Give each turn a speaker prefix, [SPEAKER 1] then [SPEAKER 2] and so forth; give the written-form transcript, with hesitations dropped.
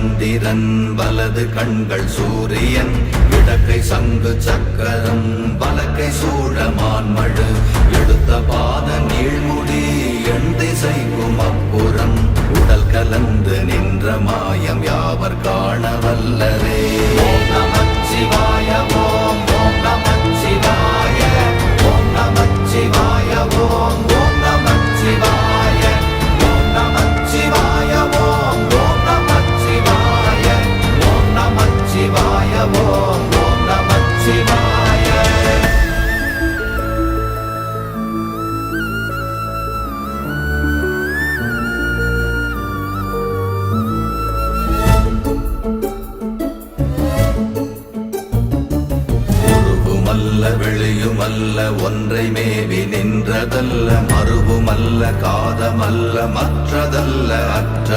[SPEAKER 1] சந்திரன் வலது கண்கள் சூரியன் இடக்கை சங்கு சக்கரம் வலக்கை சூழமான்மழு எடுத்த பாத நீழ்முடி எண் திசைக்கும் அப்புறம் உடல் கலந்து நின்ற மாயம் யாவர் காண வல்லரே. ஓம் நமச்சிவாய ஓம் ஓம் நமச்சிவாய ஓம் நமச்சிவாய ஓம் ஓம் நமச்சிவாய ஓம் நமச்சிவாய ஓம் ஓம் நமச்சிவாய ஓம் நமச்சிவாய ஓம் ஓம் நமச்சிவாய. வெளியுமல்ல ஒன்றை மேவி நின்றதல்ல மறுவுமல்ல காதமல்ல மற்றதல்ல அற்ற